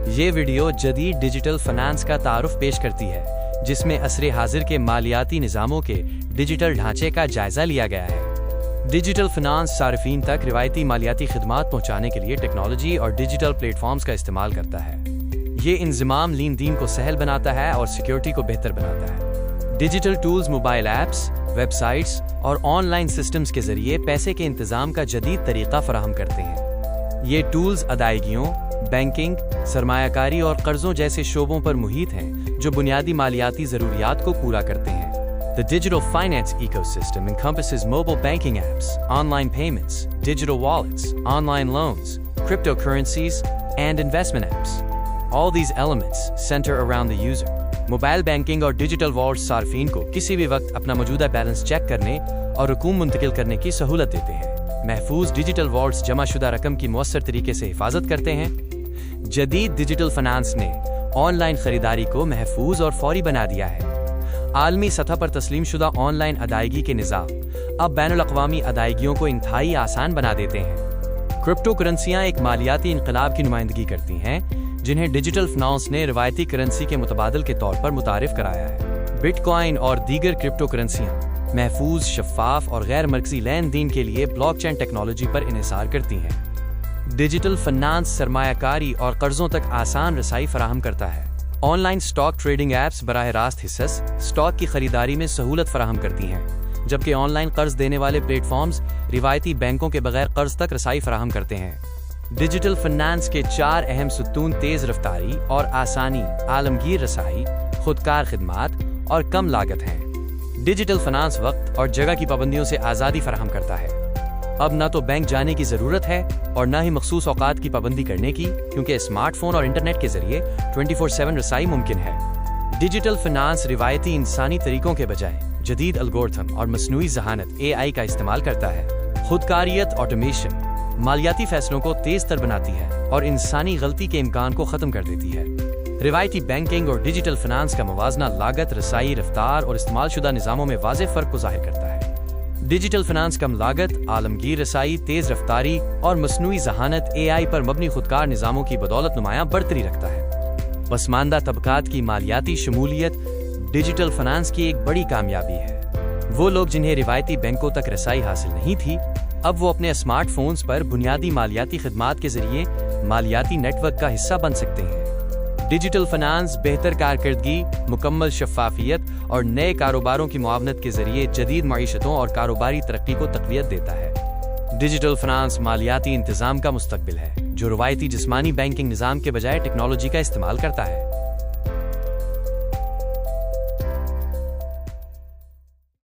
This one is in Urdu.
یہ ویڈیو جدید ڈیجیٹل فنانس کا تعارف پیش کرتی ہے، جس میں عصر حاضر کے مالیاتی نظاموں کے ڈیجیٹل ڈھانچے کا جائزہ لیا گیا ہے۔ ڈیجیٹل فنانس صارفین تک روایتی مالیاتی خدمات پہنچانے کے لیے ٹیکنالوجی اور ڈیجیٹل پلیٹ فارمز کا استعمال کرتا ہے۔ یہ انضمام لین دین کو سہل بناتا ہے اور سیکیورٹی کو بہتر بناتا ہے۔ Digital tools mobile apps, web sites اور آن لائن سسٹمز کے ذریعے پیسے کے انتظام کا جدید طریقہ فراہم کرتے ہیں۔ یہ ٹولز ادائیگیوں، بینکنگ، سرمایہ کاری اور قرضوں جیسے شعبوں پر محیط ہیں جو بنیادی مالیاتی ضروریات کو پورا کرتے ہیں۔ The digital finance ecosystem encompasses mobile banking apps, online payments, digital wallets, online loans, cryptocurrencies, and investment apps. All these elements center around the user. Mobile banking اور ڈیجیٹل والٹس صارفین کو کسی بھی وقت اپنا موجودہ بیلنس چیک کرنے اور رقوم منتقل کرنے کی سہولت دیتے ہیں۔ محفوظ ڈیجیٹل والٹس جمع شدہ رقم کی مؤثر طریقے سے حفاظت کرتے ہیں۔ جدید ڈیجیٹل فنانس نے آن لائن خریداری کو محفوظ اور فوری بنا دیا ہے۔ عالمی سطح پر تسلیم شدہ آن لائن ادائیگی کے نظام اب بین الاقوامی ادائیگیوں کو انتہائی آسان بنا دیتے ہیں۔ کرپٹو کرنسیاں ایک مالیاتی انقلاب کی نمائندگی کرتی ہیں، جنہیں ڈیجیٹل فنانس نے روایتی کرنسی کے متبادل کے طور پر متعارف کرایا ہے۔ بٹ کوائن اور دیگر کرپٹو کرنسیاں محفوظ، شفاف اور غیر مرکزی لین دین کے لیے بلاک چین ٹیکنالوجی پر انحصار کرتی ہیں۔ ڈیجیٹل فنانس سرمایہ کاری اور قرضوں تک آسان رسائی فراہم کرتا ہے۔ On line stock trading apps براہ راست حصص، سٹاک کی خریداری میں سہولت فراہم کرتی ہیں، جبکہ آن لائن قرض دینے والے پلیٹ فارمز روایتی بینکوں کے بغیر قرض تک رسائی فراہم کرتے ہیں۔ ڈیجیٹل فنانس کے 4 اہم ستون تیز رفتاری اور آسانی، عالمگیر رسائی، خودکار خدمات اور کم لاگت ہیں۔ ڈیجیٹل فنانس وقت اور جگہ کی پابندیوں سے آزادی فراہم کرتا ہے۔ اب نہ تو بینک جانے کی ضرورت ہے اور نہ ہی مخصوص اوقات کی پابندی کرنے کی، کیونکہ اسمارٹ فون اور انٹرنیٹ کے ذریعے 24/7 رسائی ممکن ہے۔ ڈیجیٹل فنانس روایتی انسانی طریقوں کے بجائے جدید الگورتھم اور مصنوعی ذہانت (AI) کا استعمال کرتا ہے۔ خودکاریت آٹومیشن مالیاتی فیصلوں کو تیز تر بناتی ہے اور انسانی غلطی کے امکان کو ختم کر دیتی ہے۔ روایتی بینکنگ اور ڈیجیٹل فنانس کا موازنہ لاگت، رسائی، رفتار اور استعمال شدہ نظاموں میں واضح فرق کو ظاہر کرتا ہے۔ ڈیجیٹل فنانس کم لاگت، عالمگیر رسائی، تیز رفتاری اور مصنوعی ذہانت (AI) پر مبنی خودکار نظاموں کی بدولت نمایاں بڑھتری رکھتا ہے۔ پسماندہ طبقات کی مالیاتی شمولیت ڈیجیٹل فنانس کی ایک بڑی کامیابی ہے۔ وہ لوگ جنہیں روایتی بینکوں تک رسائی حاصل نہیں تھی، اب وہ اپنے اسمارٹ فونز پر بنیادی مالیاتی خدمات کے ذریعے مالیاتی نیٹ ورک کا حصہ بن سکتے ہیں۔ ڈیجیٹل فنانس بہتر کارکردگی، مکمل شفافیت اور نئے کاروباروں کی معاونت کے ذریعے جدید معیشتوں اور کاروباری ترقی کو تقویت دیتا ہے۔ ڈیجیٹل فنانس مالیاتی انتظام کا مستقبل ہے، جو روایتی جسمانی بینکنگ نظام کے بجائے ٹیکنالوجی کا استعمال کرتا ہے۔